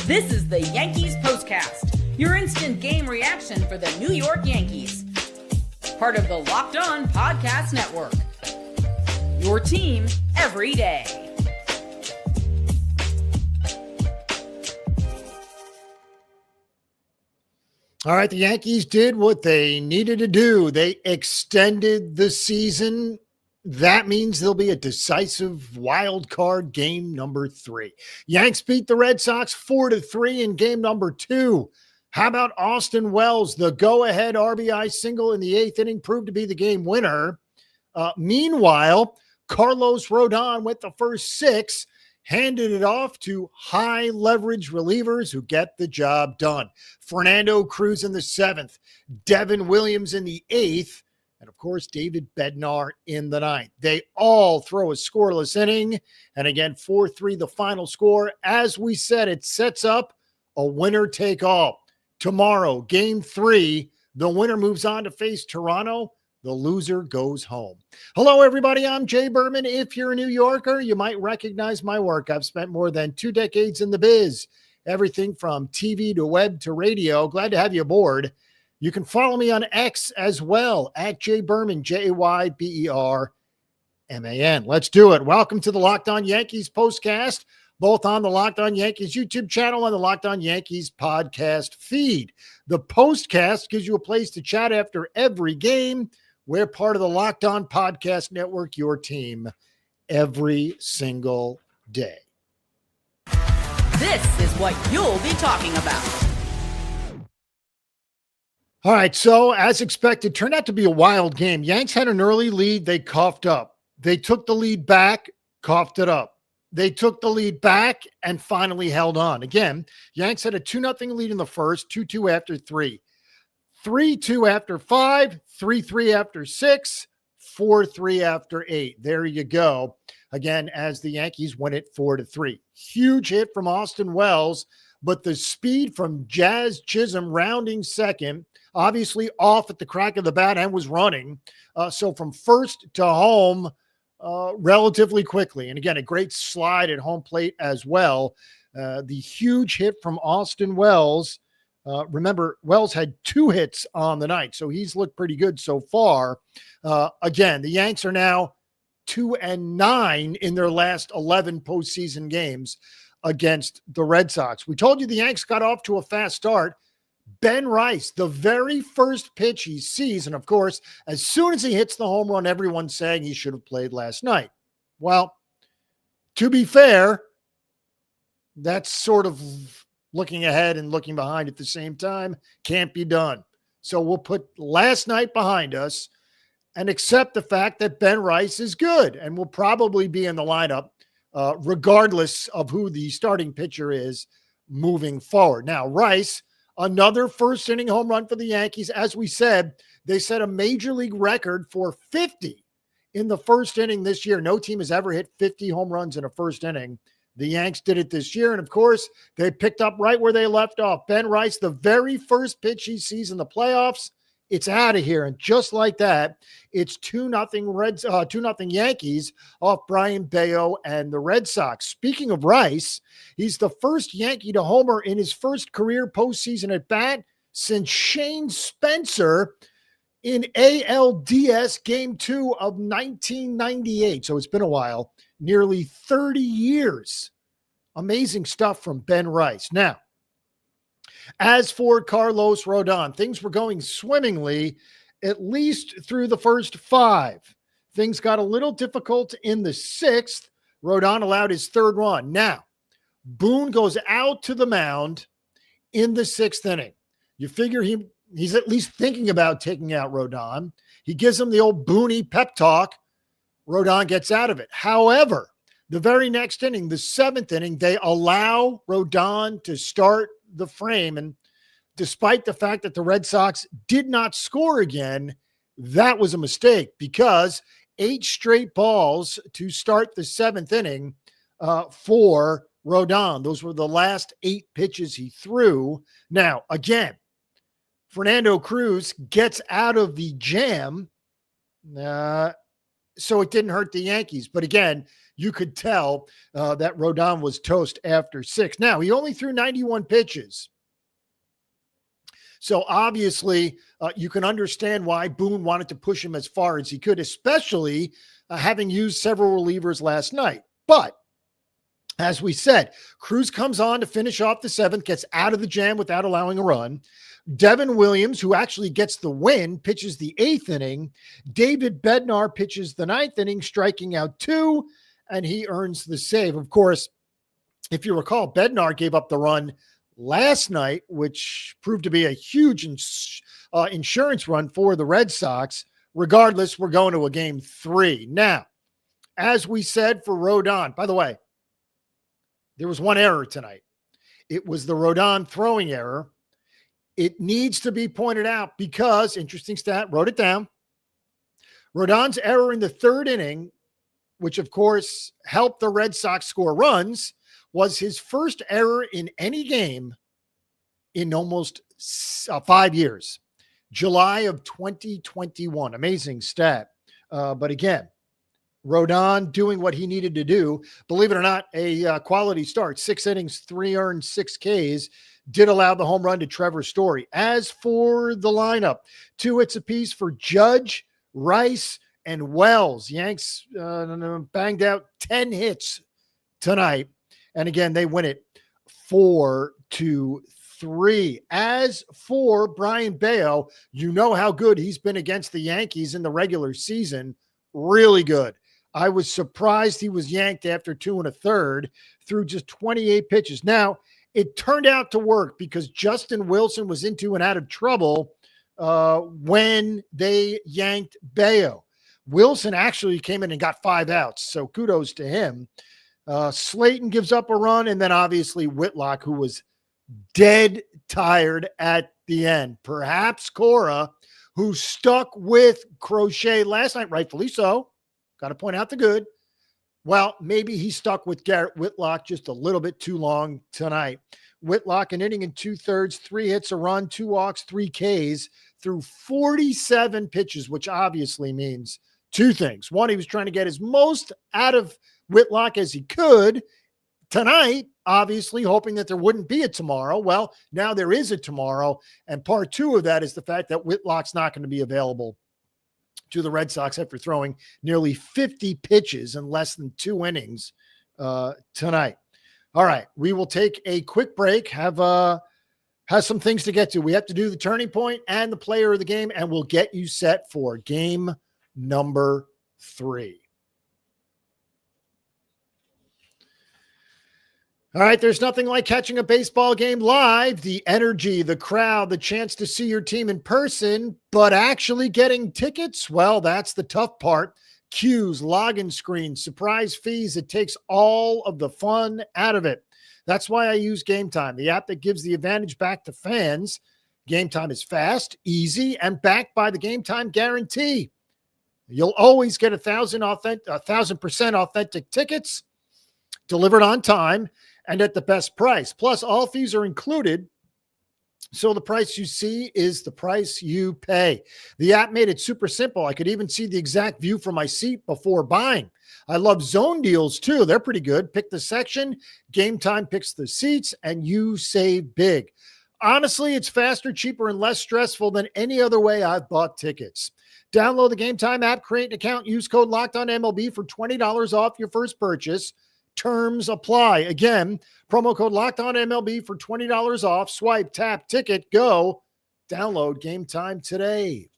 This is the Yankees POSTCAST, your instant game reaction for the New York Yankees. Part of the Locked On Podcast Network. Your team every day. All right, the Yankees did what they needed to do. They extended the season. That means there'll be a decisive wild card game number 3. Yanks beat the Red Sox 4-3 in game number 2. How about Austin Wells? The go-ahead RBI single in the 8th inning proved to be the game winner. Meanwhile, Carlos Rodon went the first 6, handed it off to high-leverage relievers who get the job done. Fernando Cruz in the 7th, Devin Williams in the 8th, and, of course, David Bednar in the 9th. They all throw a scoreless inning, and again, 4-3 the final score. As we said, it sets up a winner-take-all. Tomorrow, Game 3, the winner moves on to face Toronto. The loser goes home. Hello, everybody. I'm Jay Berman. If you're a New Yorker, you might recognize my work. I've spent more than 2 decades in the biz, everything from TV to web to radio. Glad to have you aboard. You can follow me on X as well, at Jay Berman, Jayberman. Let's do it. Welcome to the Locked On Yankees POSTCAST, both on the Locked On Yankees YouTube channel and the Locked On Yankees podcast feed. The POSTCAST gives you a place to chat after every game. We're part of the Locked On Podcast Network, your team every single day. This is what you'll be talking about. All right, so as expected, turned out to be a wild game. Yanks had an early lead. They coughed up. They took the lead back, coughed it up. They took the lead back and finally held on. Again, Yanks had a 2-0 lead in the first, 2-2 after 3. 3-2 after 5, 3-3 after 6, 4-3 after 8. There you go. Again, as the Yankees win it 4-3. Huge hit from Austin Wells, but the speed from Jazz Chisholm rounding second, obviously off at the crack of the bat and was running. So from first to home relatively quickly. And again, a great slide at home plate as well. The huge hit from Austin Wells. Remember, Wells had 2 hits on the night, so he's looked pretty good so far. Again, the Yanks are now 2-9 in their last 11 postseason games against the Red Sox. We told you the Yanks got off to a fast start. Ben Rice, the very first pitch he sees, and of course, as soon as he hits the home run, everyone's saying he should have played last night. Well, to be fair, that's sort of looking ahead and looking behind at the same time. Can't be done. So we'll put last night behind us and accept the fact that Ben Rice is good and will probably be in the lineup regardless of who the starting pitcher is moving forward. Now, Rice, another first inning home run for the Yankees. As we said, they set a major league record for 50 in the first inning this year. No team has ever hit 50 home runs in a first inning. The Yanks did it this year, and of course, they picked up right where they left off. Ben Rice, the very first pitch he sees in the playoffs, it's out of here. And just like that, it's 2-0 Yankees off Brayan Bello and the Red Sox. Speaking of Rice, he's the first Yankee to homer in his first career postseason at bat since Shane Spencer in ALDS Game 2 of 1998. So it's been a while, nearly 30 years. Amazing stuff from Ben Rice. Now, as for Carlos Rodon, things were going swimmingly, at least through the first 5. Things got a little difficult in the 6th. Rodon allowed his 3rd run. Now, Boone goes out to the mound in the 6th inning. You figure he's at least thinking about taking out Rodon. He gives him the old Booney pep talk. Rodon gets out of it. However, the very next inning, the 7th inning, they allow Rodon to start the frame. And despite the fact that the Red Sox did not score again, that was a mistake because 8 straight balls to start the 7th inning for Rodon. Those were the last 8 pitches he threw. Now, again, Fernando Cruz gets out of the jam. so it didn't hurt the Yankees. But again, you could tell that Rodon was toast after 6. Now, he only threw 91 pitches. So obviously, you can understand why Boone wanted to push him as far as he could, especially having used several relievers last night. But as we said, Cruz comes on to finish off the 7th, gets out of the jam without allowing a run. Devin Williams, who actually gets the win, pitches the 8th inning. David Bednar pitches the 9th inning, striking out 2, and he earns the save. Of course, if you recall, Bednar gave up the run last night, which proved to be a huge insurance run for the Red Sox. Regardless, we're going to a game 3. Now, as we said for Rodon, by the way, there was one error tonight. It was the Rodon throwing error. It needs to be pointed out because, interesting stat, wrote it down. Rodon's error in the 3rd inning, which of course helped the Red Sox score runs, was his first error in any game in almost 5 years. July of 2021. Amazing stat. But again, Rodon doing what he needed to do. Believe it or not, a quality start. 6 innings, 3 earned, 6 Ks. Did allow the home run to Trevor Story. As for the lineup, 2 hits apiece for Judge, Rice, and Wells. Yanks banged out 10 hits tonight. And again, they win it 4-3. As for Brayan Bello, you know how good he's been against the Yankees in the regular season. Really good. I was surprised he was yanked after 2 1/3 through just 28 pitches. Now, it turned out to work because Justin Wilson was into and out of trouble when they yanked Bello. Wilson actually came in and got 5 outs, so kudos to him. Slayton gives up a run, and then obviously Whitlock, who was dead tired at the end. Perhaps Cora, who stuck with Crochet last night, rightfully so. Got to point out the good. Well, maybe he stuck with Garrett Whitlock just a little bit too long tonight. Whitlock, an inning and 2/3, 3 hits, a run, 2 walks, 3 Ks through 47 pitches, which obviously means 2 things. One, he was trying to get as most out of Whitlock as he could tonight, obviously hoping that there wouldn't be a tomorrow. Well, now there is a tomorrow, and part 2 of that is the fact that Whitlock's not going to be available to the Red Sox after throwing nearly 50 pitches in less than 2 innings tonight. All right, we will take a quick break, have some things to get to. We have to do the turning point and the player of the game, and we'll get you set for game number 3. All right, there's nothing like catching a baseball game live. The energy, the crowd, the chance to see your team in person, but actually getting tickets, well, that's the tough part. Queues, login screens, surprise fees. It takes all of the fun out of it. That's why I use Game Time, the app that gives the advantage back to fans. Game Time is fast, easy, and backed by the Game Time guarantee. You'll always get 1,000% authentic tickets delivered on time and at the best price. Plus, all fees are included, so the price you see is the price you pay. The app made it super simple. I could even see the exact view from my seat before buying. I love zone deals, too. They're pretty good. Pick the section, Game Time picks the seats, and you save big. Honestly, it's faster, cheaper, and less stressful than any other way I've bought tickets. Download the Game Time app, create an account, use code LOCKEDONMLB for $20 off your first purchase. Terms apply. Again, promo code LOCKEDONMLB for $20 off. Swipe, tap, ticket, go. Download Game Time today.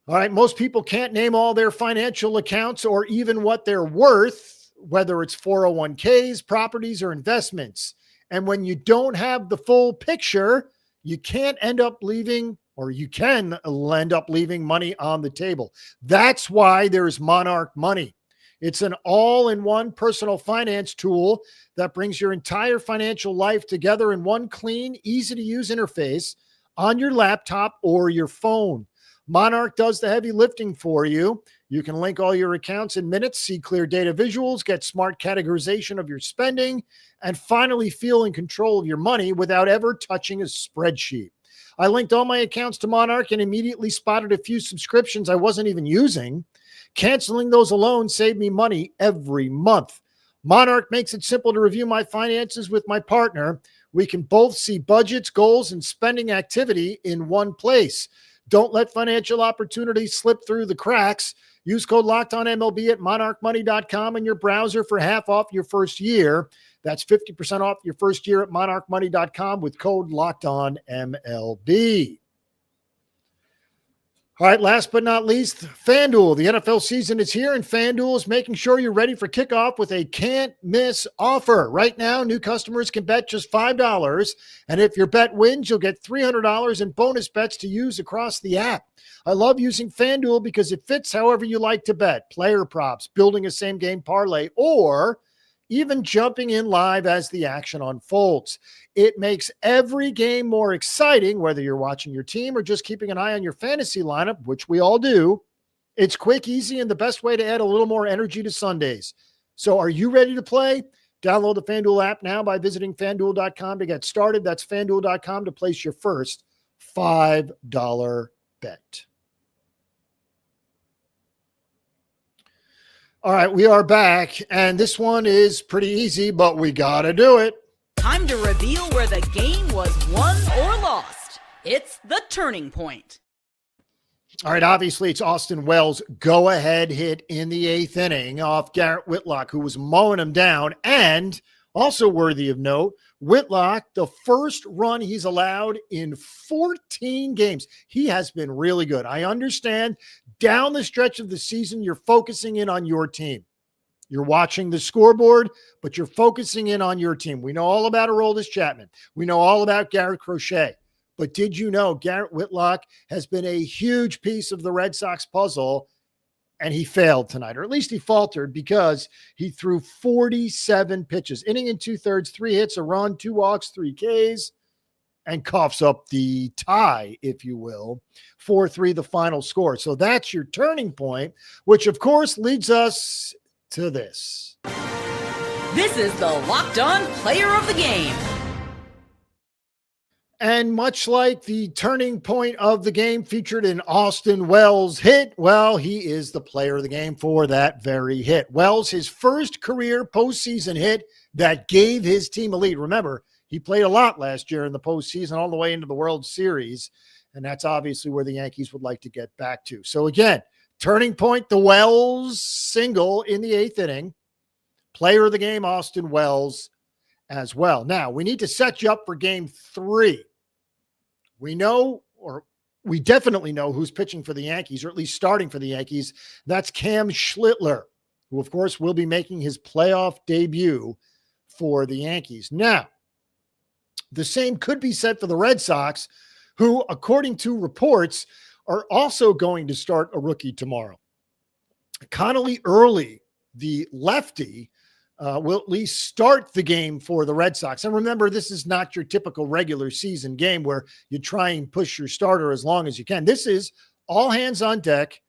All right, most people can't name all their financial accounts or even what they're worth, whether it's 401ks, properties, or investments. And when you don't have the full picture, you can't end up leaving, or you can end up leaving money on the table. That's why there's Monarch Money. It's an all-in-one personal finance tool that brings your entire financial life together in one clean, easy-to-use interface on your laptop or your phone. Monarch does the heavy lifting for you. You can link all your accounts in minutes, see clear data visuals, get smart categorization of your spending, and finally feel in control of your money without ever touching a spreadsheet. I linked all my accounts to Monarch and immediately spotted a few subscriptions I wasn't even using. Canceling those alone saved me money every month. Monarch makes it simple to review my finances with my partner. We can both see budgets, goals, and spending activity in one place. Don't let financial opportunities slip through the cracks. Use code LOCKEDONMLB at monarchmoney.com in your browser for half off your first year. That's 50% off your first year at monarchmoney.com with code LOCKEDONMLB. All right, last but not least, FanDuel. The NFL season is here, and FanDuel is making sure you're ready for kickoff with a can't-miss offer. Right now, new customers can bet just $5, and if your bet wins, you'll get $300 in bonus bets to use across the app. I love using FanDuel because it fits however you like to bet. Player props, building a same-game parlay, or even jumping in live as the action unfolds. It makes every game more exciting, whether you're watching your team or just keeping an eye on your fantasy lineup, which we all do. It's quick, easy, and the best way to add a little more energy to Sundays. So are you ready to play? Download the FanDuel app now by visiting FanDuel.com to get started. That's FanDuel.com to place your first $5 bet. All right, we are back, and this one is pretty easy, but we got to do it. Time to reveal where the game was won or lost. It's the turning point. All right, obviously it's Austin Wells' go-ahead hit in the 8th inning off Garrett Whitlock, who was mowing him down, and also worthy of note, Whitlock, the first run he's allowed in 14 games. He has been really good. I understand down the stretch of the season, you're focusing in on your team. You're watching the scoreboard, but you're focusing in on your team. We know all about Aroldis Chapman. We know all about Garrett Crochet. But did you know Garrett Whitlock has been a huge piece of the Red Sox puzzle, and he failed tonight, or at least he faltered because he threw 47 pitches, inning and 2/3, 3 hits, a run, 2 walks, 3 Ks, and coughs up the tie, if you will. 4-3 the final score. So that's your turning point, which of course leads us to this. This is the Locked On Player of the Game. And much like the turning point of the game featured in Austin Wells' hit, well, he is the player of the game for that very hit. Wells, his first career postseason hit that gave his team a lead. Remember, he played a lot last year in the postseason all the way into the World Series, and that's obviously where the Yankees would like to get back to. So again, turning point, the Wells single in the 8th inning. Player of the game, Austin Wells as well. Now, we need to set you up for game 3. We know, or we definitely know who's pitching for the Yankees, or at least starting for the Yankees. That's Cam Schlittler, who, of course, will be making his playoff debut for the Yankees. Now, the same could be said for the Red Sox, who, according to reports, are also going to start a rookie tomorrow. Connolly Early, the lefty, will at least start the game for the Red Sox. And remember, this is not your typical regular season game where you try and push your starter as long as you can. This is all hands on deck,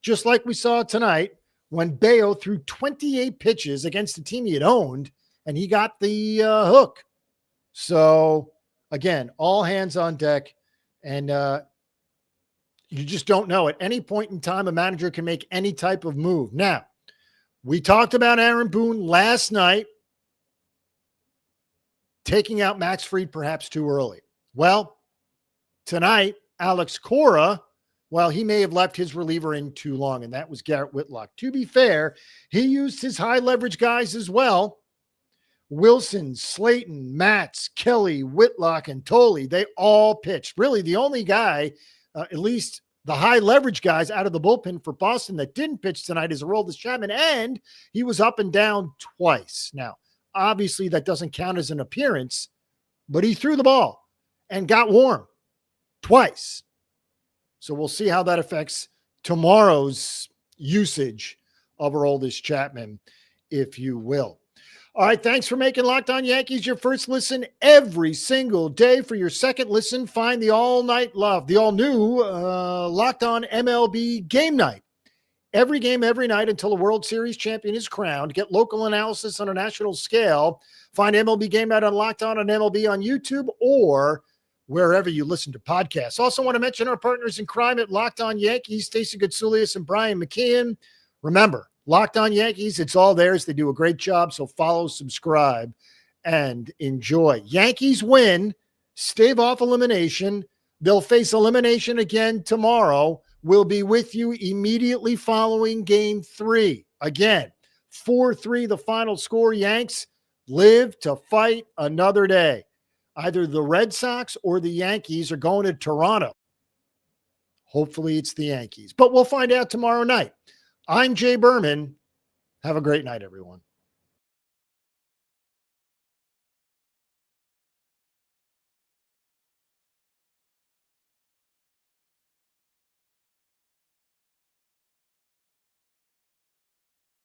just like we saw tonight when Bello threw 28 pitches against the team he had owned, and he got the hook. So, again, all hands on deck, and you just don't know. At any point in time, a manager can make any type of move. Now, we talked about Aaron Boone last night taking out Max Fried perhaps too early. Well, tonight, Alex Cora, well, he may have left his reliever in too long, and that was Garrett Whitlock. To be fair, he used his high leverage guys as well. Wilson, Slayton, Matz, Kelly, Whitlock, and Tolley, they all pitched. Really, the only guy, at least the high leverage guys out of the bullpen for Boston that didn't pitch tonight is Aroldis Chapman, and he was up and down twice. Now, obviously that doesn't count as an appearance, but he threw the ball and got warm twice. So we'll see how that affects tomorrow's usage of Aroldis Chapman, if you will. All right, thanks for making Locked On Yankees your first listen every single day. For your second listen, find the all-night love, the all-new Locked On MLB Game Night. Every game, every night until a World Series champion is crowned. Get local analysis on a national scale. Find MLB Game Night on Locked On and MLB on YouTube or wherever you listen to podcasts. Also want to mention our partners in crime at Locked On Yankees, Stacey Goutsoulias and Brian McKeon. Remember, Locked On Yankees, it's all theirs. They do a great job, so follow, subscribe, and enjoy. Yankees win, stave off elimination. They'll face elimination again tomorrow. We'll be with you immediately following Game 3. Again, 4-3 the final score. Yanks live to fight another day. Either the Red Sox or the Yankees are going to Toronto. Hopefully it's the Yankees, but we'll find out tomorrow night. I'm Jay Berman. Have a great night, everyone.